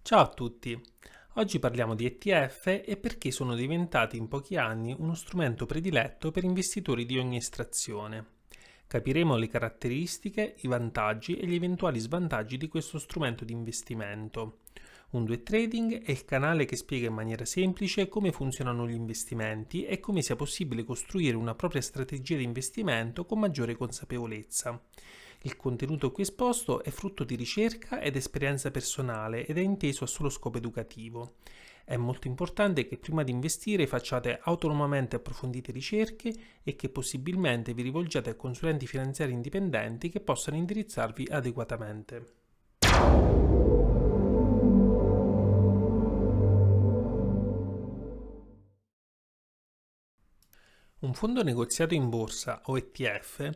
Ciao a tutti! Oggi parliamo di ETF e perché sono diventati in pochi anni uno strumento prediletto per investitori di ogni estrazione. Capiremo le caratteristiche, i vantaggi e gli eventuali svantaggi di questo strumento di investimento. 1-2 Trading è il canale che spiega in maniera semplice come funzionano gli investimenti e come sia possibile costruire una propria strategia di investimento con maggiore consapevolezza. Il contenuto qui esposto è frutto di ricerca ed esperienza personale ed è inteso a solo scopo educativo. È molto importante che prima di investire facciate autonomamente approfondite ricerche e che possibilmente vi rivolgiate a consulenti finanziari indipendenti che possano indirizzarvi adeguatamente. Un fondo negoziato in borsa o ETF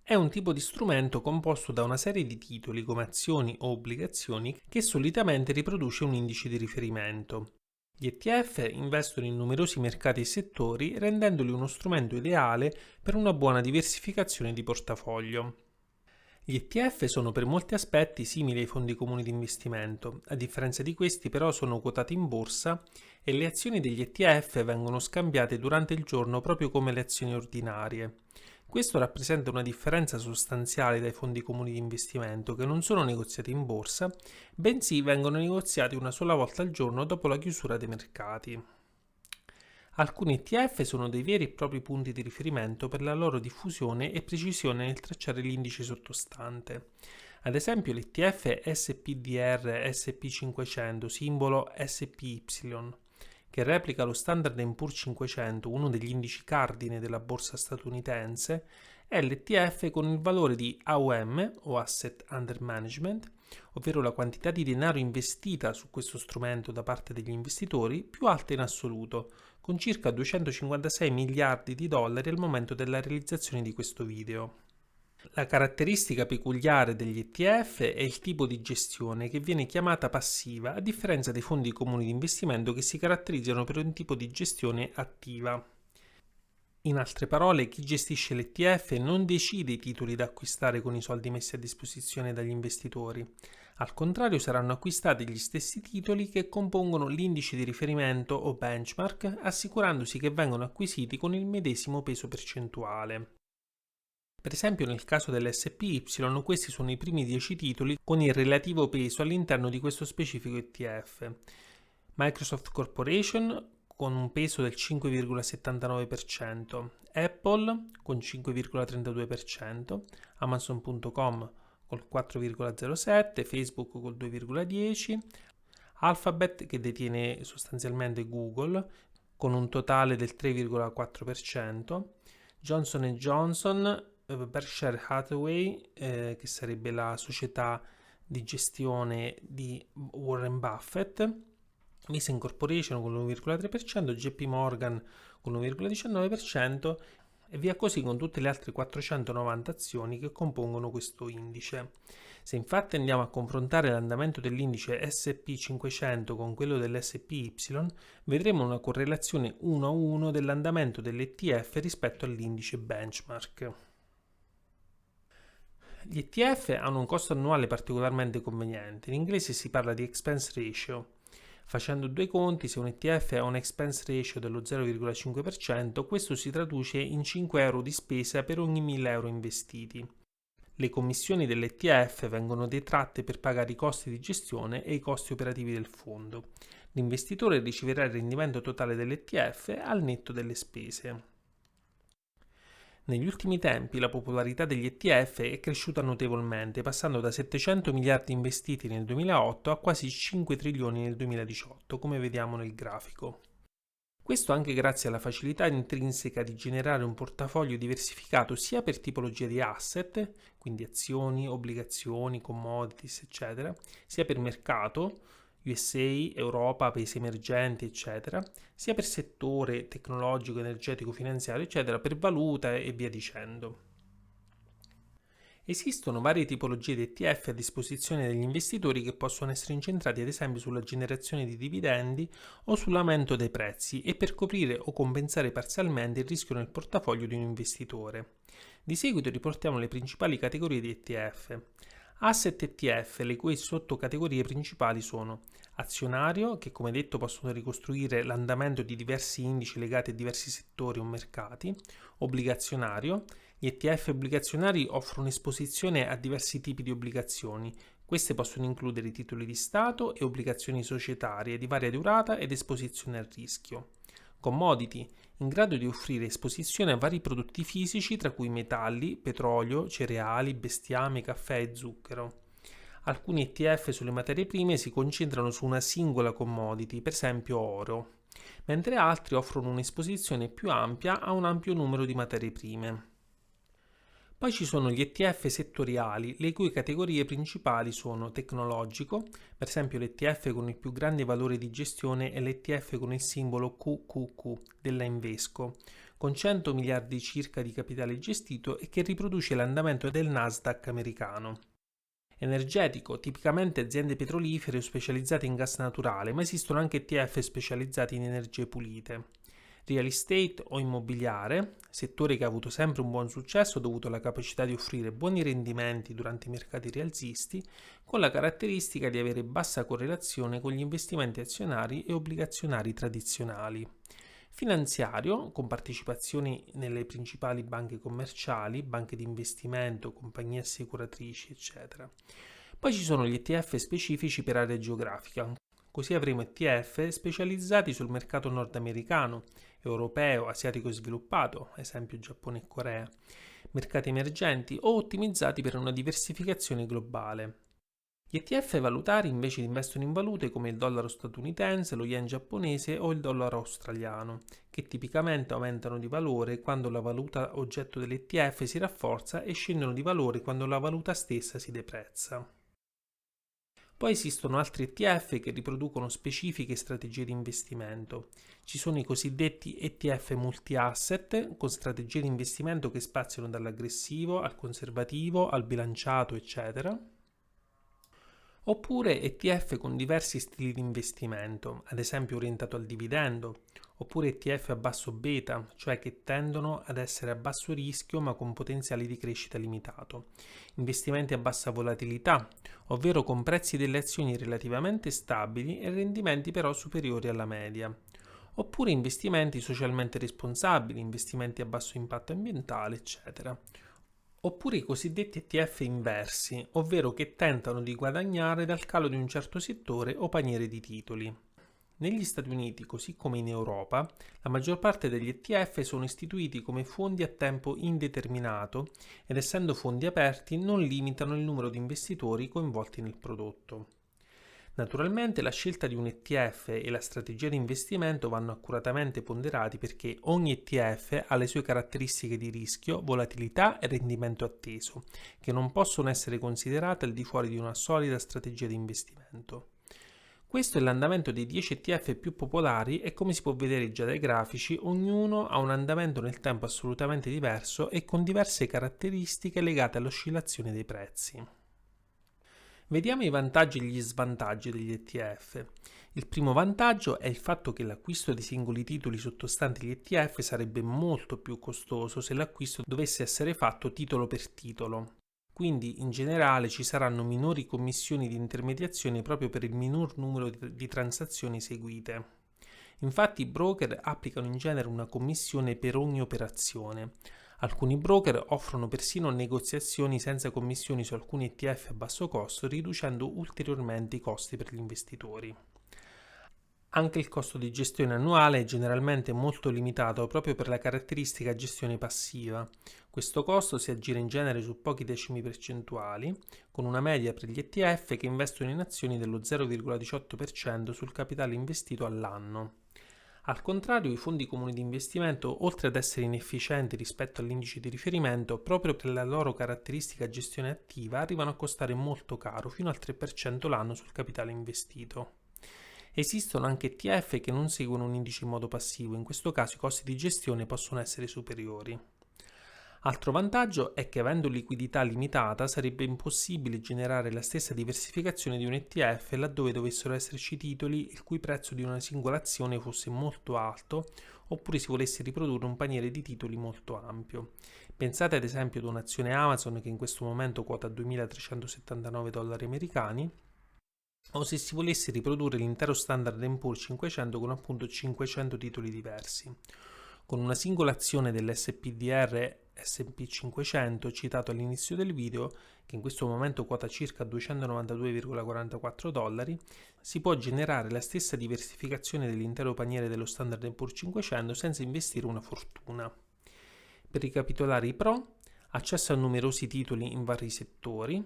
è un tipo di strumento composto da una serie di titoli come azioni o obbligazioni che solitamente riproduce un indice di riferimento. Gli ETF investono in numerosi mercati e settori rendendoli uno strumento ideale per una buona diversificazione di portafoglio. Gli ETF sono per molti aspetti simili ai fondi comuni di investimento, a differenza di questi però sono quotati in borsa e le azioni degli ETF vengono scambiate durante il giorno proprio come le azioni ordinarie. Questo rappresenta una differenza sostanziale dai fondi comuni di investimento che non sono negoziati in borsa, bensì vengono negoziati una sola volta al giorno dopo la chiusura dei mercati. Alcuni ETF sono dei veri e propri punti di riferimento per la loro diffusione e precisione nel tracciare l'indice sottostante. Ad esempio l'ETF SPDR SP500, simbolo SPY, che replica lo Standard & Poor's 500, uno degli indici cardine della borsa statunitense, è l'ETF con il valore di AUM o Asset Under Management, ovvero la quantità di denaro investita su questo strumento da parte degli investitori, più alta in assoluto, con circa 256 miliardi di dollari al momento della realizzazione di questo video. La caratteristica peculiare degli ETF è il tipo di gestione che viene chiamata passiva, a differenza dei fondi comuni di investimento che si caratterizzano per un tipo di gestione attiva. In altre parole, chi gestisce l'ETF non decide i titoli da acquistare con i soldi messi a disposizione dagli investitori. Al contrario, saranno acquistati gli stessi titoli che compongono l'indice di riferimento o benchmark, assicurandosi che vengono acquisiti con il medesimo peso percentuale. Per esempio, nel caso dell'SPY, questi sono i primi 10 titoli con il relativo peso all'interno di questo specifico ETF. Microsoft Corporation con un peso del 5,79%, Apple con 5,32%, Amazon.com col 4,07%, Facebook col 2,10%, Alphabet che detiene sostanzialmente Google con un totale del 3,4%, Johnson Johnson, Berkshire Hathaway, che sarebbe la società di gestione di Warren Buffett, Visa Corporation con l'1,3%, JP Morgan con l'1,19% e via così con tutte le altre 490 azioni che compongono questo indice. Se infatti andiamo a confrontare l'andamento dell'indice SP500 con quello dell'SPY, vedremo una correlazione 1 a 1 dell'andamento dell'ETF rispetto all'indice benchmark. Gli ETF hanno un costo annuale particolarmente conveniente, in inglese si parla di expense ratio. Facendo due conti, se un ETF ha un expense ratio dello 0,5%, questo si traduce in 5 euro di spesa per ogni 1000 euro investiti. Le commissioni dell'ETF vengono detratte per pagare i costi di gestione e i costi operativi del fondo. L'investitore riceverà il rendimento totale dell'ETF al netto delle spese. Negli ultimi tempi la popolarità degli ETF è cresciuta notevolmente, passando da 700 miliardi investiti nel 2008 a quasi 5 trilioni nel 2018, come vediamo nel grafico. Questo anche grazie alla facilità intrinseca di generare un portafoglio diversificato sia per tipologia di asset, quindi azioni, obbligazioni, commodities, eccetera, sia per mercato, USA, Europa, paesi emergenti, eccetera, sia per settore tecnologico, energetico, finanziario, eccetera, per valuta e via dicendo. Esistono varie tipologie di ETF a disposizione degli investitori che possono essere incentrati ad esempio sulla generazione di dividendi o sull'aumento dei prezzi e per coprire o compensare parzialmente il rischio nel portafoglio di un investitore. Di seguito riportiamo le principali categorie di ETF. Asset ETF, le cui sottocategorie principali sono azionario, che come detto possono ricostruire l'andamento di diversi indici legati a diversi settori o mercati, obbligazionario. Gli ETF obbligazionari offrono esposizione a diversi tipi di obbligazioni. Queste possono includere titoli di Stato e obbligazioni societarie di varia durata ed esposizione al rischio. Commodity, in grado di offrire esposizione a vari prodotti fisici tra cui metalli, petrolio, cereali, bestiame, caffè e zucchero. Alcuni ETF sulle materie prime si concentrano su una singola commodity, per esempio oro, mentre altri offrono un'esposizione più ampia a un ampio numero di materie prime. Poi ci sono gli ETF settoriali, le cui categorie principali sono tecnologico, per esempio l'ETF con il più grande valore di gestione è l'ETF con il simbolo QQQ della Invesco, con 100 miliardi circa di capitale gestito e che riproduce l'andamento del Nasdaq americano. Energetico, tipicamente aziende petrolifere o specializzate in gas naturale, ma esistono anche ETF specializzati in energie pulite. Real estate o immobiliare, settore che ha avuto sempre un buon successo dovuto alla capacità di offrire buoni rendimenti durante i mercati rialzisti, con la caratteristica di avere bassa correlazione con gli investimenti azionari e obbligazionari tradizionali. Finanziario, con partecipazioni nelle principali banche commerciali, banche di investimento, compagnie assicuratrici, eccetera. Poi ci sono gli ETF specifici per area geografica. Così avremo ETF specializzati sul mercato nordamericano, europeo, asiatico sviluppato, esempio Giappone e Corea, mercati emergenti o ottimizzati per una diversificazione globale. Gli ETF valutari invece investono in valute come il dollaro statunitense, lo yen giapponese o il dollaro australiano, che tipicamente aumentano di valore quando la valuta oggetto dell'ETF si rafforza e scendono di valore quando la valuta stessa si deprezza. Poi esistono altri ETF che riproducono specifiche strategie di investimento. Ci sono i cosiddetti ETF multi-asset con strategie di investimento che spaziano dall'aggressivo al conservativo al bilanciato, eccetera. Oppure ETF con diversi stili di investimento, ad esempio orientato al dividendo, oppure ETF a basso beta, cioè che tendono ad essere a basso rischio ma con potenziali di crescita limitato. Investimenti a bassa volatilità, ovvero con prezzi delle azioni relativamente stabili e rendimenti però superiori alla media. Oppure investimenti socialmente responsabili, investimenti a basso impatto ambientale, eccetera. Oppure i cosiddetti ETF inversi, ovvero che tentano di guadagnare dal calo di un certo settore o paniere di titoli. Negli Stati Uniti, così come in Europa, la maggior parte degli ETF sono istituiti come fondi a tempo indeterminato ed essendo fondi aperti non limitano il numero di investitori coinvolti nel prodotto. Naturalmente la scelta di un ETF e la strategia di investimento vanno accuratamente ponderati perché ogni ETF ha le sue caratteristiche di rischio, volatilità e rendimento atteso, che non possono essere considerate al di fuori di una solida strategia di investimento. Questo è l'andamento dei 10 ETF più popolari e come si può vedere già dai grafici, ognuno ha un andamento nel tempo assolutamente diverso e con diverse caratteristiche legate all'oscillazione dei prezzi. Vediamo i vantaggi e gli svantaggi degli ETF. Il primo vantaggio è il fatto che l'acquisto di singoli titoli sottostanti gli ETF sarebbe molto più costoso se l'acquisto dovesse essere fatto titolo per titolo. Quindi in generale ci saranno minori commissioni di intermediazione proprio per il minor numero di transazioni eseguite. Infatti i broker applicano in genere una commissione per ogni operazione. Alcuni broker offrono persino negoziazioni senza commissioni su alcuni ETF a basso costo, riducendo ulteriormente i costi per gli investitori. Anche il costo di gestione annuale è generalmente molto limitato proprio per la caratteristica gestione passiva. Questo costo si aggira in genere su pochi decimi percentuali, con una media per gli ETF che investono in azioni dello 0,18% sul capitale investito all'anno. Al contrario, i fondi comuni di investimento, oltre ad essere inefficienti rispetto all'indice di riferimento, proprio per la loro caratteristica gestione attiva, arrivano a costare molto caro, fino al 3% l'anno sul capitale investito. Esistono anche ETF che non seguono un indice in modo passivo, in questo caso i costi di gestione possono essere superiori. Altro vantaggio è che avendo liquidità limitata sarebbe impossibile generare la stessa diversificazione di un ETF laddove dovessero esserci titoli il cui prezzo di una singola azione fosse molto alto oppure si volesse riprodurre un paniere di titoli molto ampio. Pensate ad esempio ad un'azione Amazon che in questo momento quota $2.379 americani, o se si volesse riprodurre l'intero Standard & Poor's 500 con appunto 500 titoli diversi. Con una singola azione dell'SPDR S&P 500 citato all'inizio del video, che in questo momento quota circa $292,44, si può generare la stessa diversificazione dell'intero paniere dello Standard & Poor's 500 senza investire una fortuna. Per ricapitolare i pro: accesso a numerosi titoli in vari settori,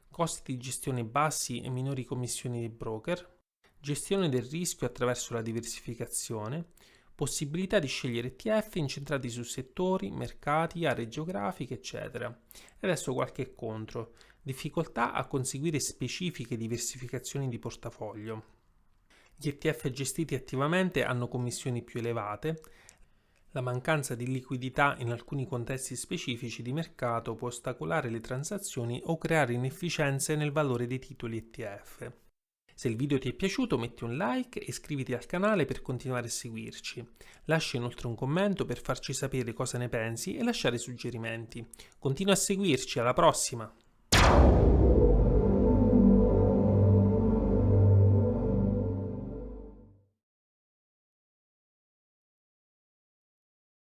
costi di gestione bassi e minori commissioni dei broker, gestione del rischio attraverso la diversificazione, possibilità di scegliere ETF incentrati su settori, mercati, aree geografiche, eccetera. E adesso qualche contro: difficoltà a conseguire specifiche diversificazioni di portafoglio. Gli ETF gestiti attivamente hanno commissioni più elevate. La mancanza di liquidità in alcuni contesti specifici di mercato può ostacolare le transazioni o creare inefficienze nel valore dei titoli ETF. Se il video ti è piaciuto metti un like e iscriviti al canale per continuare a seguirci. Lascia inoltre un commento per farci sapere cosa ne pensi e lasciare suggerimenti. Continua a seguirci, alla prossima!